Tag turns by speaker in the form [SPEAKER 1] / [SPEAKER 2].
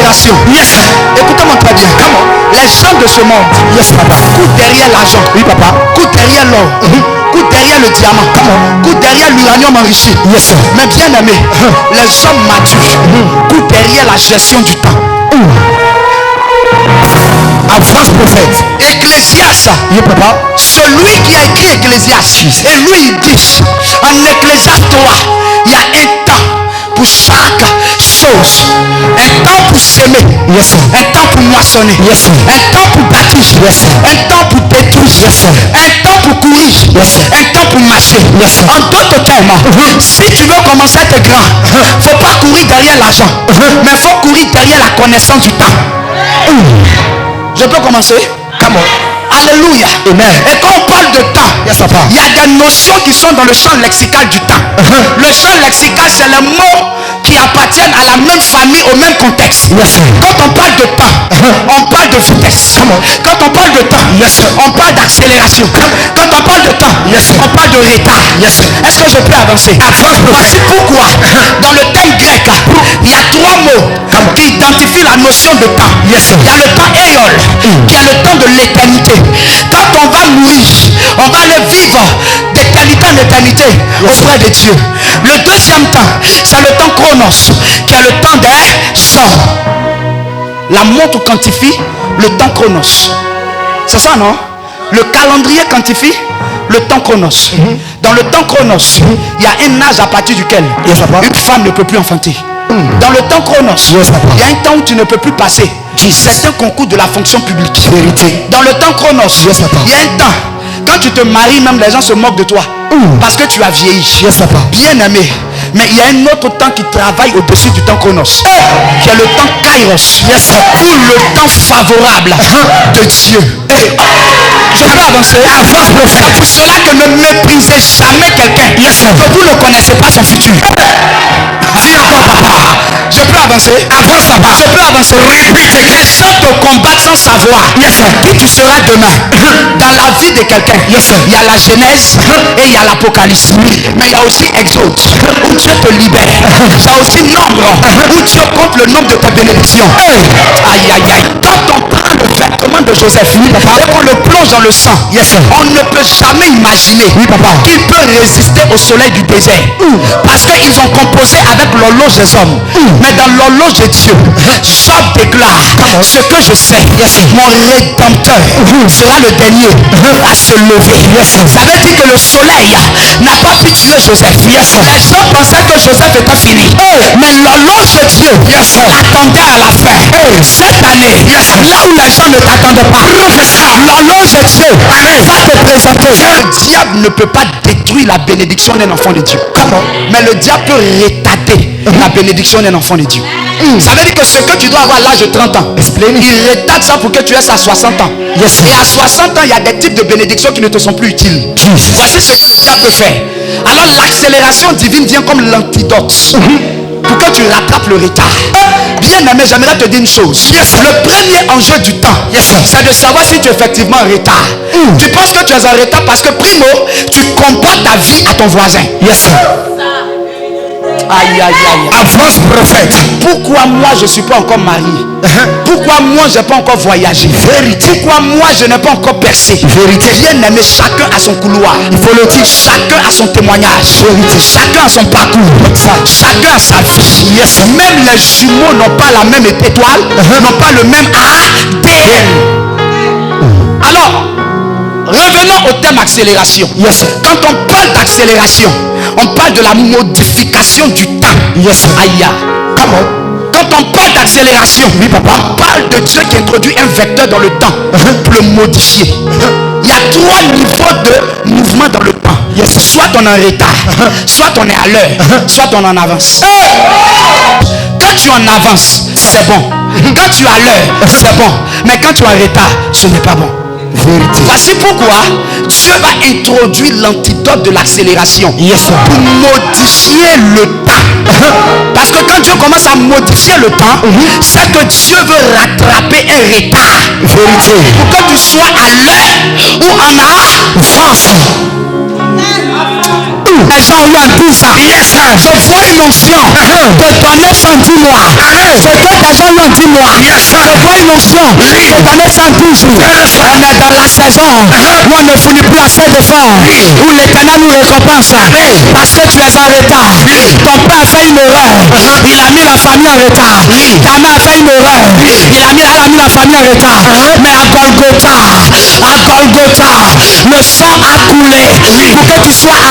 [SPEAKER 1] l'accélération.
[SPEAKER 2] Yes.
[SPEAKER 1] Écoutez-moi très bien. Les gens de ce monde,
[SPEAKER 2] Yes, papa.
[SPEAKER 1] courent derrière l'argent.
[SPEAKER 2] Oui, papa.
[SPEAKER 1] Courent derrière l'or. Courent derrière le diamant. Courent derrière l'uranium enrichi.
[SPEAKER 2] Yes, sir.
[SPEAKER 1] Mais bien aimé, les hommes matures courent derrière la gestion du temps.
[SPEAKER 2] Avance, prophète.
[SPEAKER 1] Ecclésiaste,
[SPEAKER 2] Oui, papa.
[SPEAKER 1] celui qui a écrit Ecclésiaste, et lui il dit en Ecclésiaste 3, il y a un temps pour chaque chose, un temps pour s'aimer,
[SPEAKER 2] Yes, sir.
[SPEAKER 1] un temps pour moissonner,
[SPEAKER 2] Yes, sir.
[SPEAKER 1] un temps pour bâtir,
[SPEAKER 2] Yes, sir.
[SPEAKER 1] un temps pour détruire,
[SPEAKER 2] Yes, sir.
[SPEAKER 1] un temps pour courir,
[SPEAKER 2] Yes, sir.
[SPEAKER 1] un temps pour marcher.
[SPEAKER 2] Yes, sir.
[SPEAKER 1] En d'autres termes, si tu veux commencer à être grand, faut pas courir derrière l'argent, mais faut courir derrière la connaissance du temps. Je peux commencer?
[SPEAKER 2] Come on.
[SPEAKER 1] Alléluia.
[SPEAKER 2] Amen.
[SPEAKER 1] Et quand on parle de temps,
[SPEAKER 2] Yes, papa.
[SPEAKER 1] il y a des notions qui sont dans le champ lexical du temps. Le champ lexical, c'est les mots qui appartiennent à la même famille, au même contexte.
[SPEAKER 2] Yes, sir.
[SPEAKER 1] Quand on parle de temps, on parle de vitesse. Quand on parle de temps,
[SPEAKER 2] Yes, sir.
[SPEAKER 1] on parle d'accélération. Quand on parle de temps,
[SPEAKER 2] Yes, sir.
[SPEAKER 1] on parle de retard.
[SPEAKER 2] Yes, sir.
[SPEAKER 1] Est-ce que je peux avancer? Voici pourquoi dans le thème grec, il y a trois mots qui identifient la notion de temps.
[SPEAKER 2] Yes, sir.
[SPEAKER 1] Il y a le temps éol, qui est le temps de l'éternité. Quand on va mourir, on va aller vivre d'éternité en éternité auprès de Dieu. Le deuxième temps, c'est le temps chronos, qui est le temps des hommes. La montre quantifie le temps chronos. C'est ça, non? Le calendrier quantifie le temps chronos. Dans le temps chronos, il y a un âge à partir duquel
[SPEAKER 2] Yes, papa.
[SPEAKER 1] une femme ne peut plus enfanter. Dans le temps chronos,
[SPEAKER 2] Yes, papa.
[SPEAKER 1] il y a un temps où tu ne peux plus passer certains concours de la fonction publique.
[SPEAKER 2] Vérité.
[SPEAKER 1] Dans le temps chronos,
[SPEAKER 2] Yes, papa.
[SPEAKER 1] il y a un temps. Quand tu te maries, même les gens se moquent de toi. Parce que tu as vieilli.
[SPEAKER 2] Yes, papa.
[SPEAKER 1] Bien aimé. Mais il y a un autre temps qui travaille au-dessus du temps chronos, qui est le temps kairos.
[SPEAKER 2] Yes, papa.
[SPEAKER 1] Ou le temps favorable de Dieu. Je peux avancer.
[SPEAKER 2] Avance, prophète.
[SPEAKER 1] Pour cela que ne méprisez jamais quelqu'un
[SPEAKER 2] Yes, sir.
[SPEAKER 1] que vous ne connaissez pas son futur. Dis encore, papa. Je peux avancer.
[SPEAKER 2] Avance, papa.
[SPEAKER 1] Je peux avancer. Les gens te combattent sans savoir
[SPEAKER 2] Yes, sir.
[SPEAKER 1] qui tu seras demain. Dans la vie de quelqu'un,
[SPEAKER 2] Yes, sir.
[SPEAKER 1] il y a la Genèse et il y a l'Apocalypse. Mais il y a aussi Exode où Dieu te libère. Il y a aussi Nombre où Dieu compte le nombre de tes bénédictions. Aïe aïe aïe. Quand on prend le vêtement de Joseph et qu'on le plonge dans le sang,
[SPEAKER 2] Yes, sir.
[SPEAKER 1] on ne peut jamais imaginer qu'il peut résister au soleil du désert. Parce qu'ils ont composé avec l'horloge des hommes. Mais dans l'horloge de Dieu, Job déclare ce que je sais. Mon rédempteur sera le dernier à se lever. Ça veut dire que le soleil n'a pas pu tuer Joseph. Les gens pensaient que Joseph était fini. Mais l'horloge de Dieu attendait à la fin. Cette année, là où les gens ne t'attendent pas, l'horloge de Dieu va te présenter. Le diable ne peut pas détruire la bénédiction d'un enfant de Dieu. Mais le diable peut retarder la bénédiction d'un enfant de Dieu. Ça veut dire que ce que tu dois avoir à l'âge de 30 ans, il retarde ça pour que tu aies à 60 ans. Et à 60 ans, il y a des types de bénédictions qui ne te sont plus utiles. Voici ce que le diable peut faire. Alors l'accélération divine vient comme l'antidote pour que tu rattrapes le retard. Bien aimé, j'aimerais te dire une chose. Le premier enjeu du temps, c'est de savoir si tu es effectivement en retard. Tu penses que tu es en retard parce que primo, tu compares ta vie à ton voisin. Aïe aïe aïe.
[SPEAKER 2] Avance, prophète.
[SPEAKER 1] Pourquoi moi je ne suis pas encore marié? Pourquoi moi je n'ai pas encore voyagé? Pourquoi moi je n'ai pas encore percé? Bien aimé, chacun a son couloir. Il faut le dire. Chacun a son témoignage. Chacun a son parcours. Chacun a sa vie. Même les jumeaux n'ont pas la même étoile, n'ont pas le même ADN. Alors, revenons au thème accélération. Quand on parle d'accélération, on parle de la modification du temps. Aïe. Quand on parle d'accélération, on parle de Dieu qui introduit un vecteur dans le temps pour le modifier. Il y a trois niveaux de mouvement dans le temps. Soit on est en retard, soit on est à l'heure, soit on en avance. Quand tu en avances, c'est bon. Quand tu es à l'heure, c'est bon. Mais quand tu es en retard, ce n'est pas bon. Voici pourquoi Dieu va introduire l'antidote de l'accélération pour modifier le temps. Parce que quand Dieu commence à modifier le temps, c'est que Dieu veut rattraper un retard pour que tu sois à l'heure ou en avance. Les gens ont eu à 12 ans. Je vois une onction de donner 110 mois. C'est que des gens lui ont dit moi. Je vois une onction de donner 112 jours. On est dans la saison où on ne fournit plus assez d'efforts, où l'Éternel nous récompense parce que tu es en retard. Ton père a fait une erreur, il a mis la famille en retard. Ta mère a fait une erreur, elle a mis la famille en retard. Mais à Golgotha, le sang a coulé pour que tu sois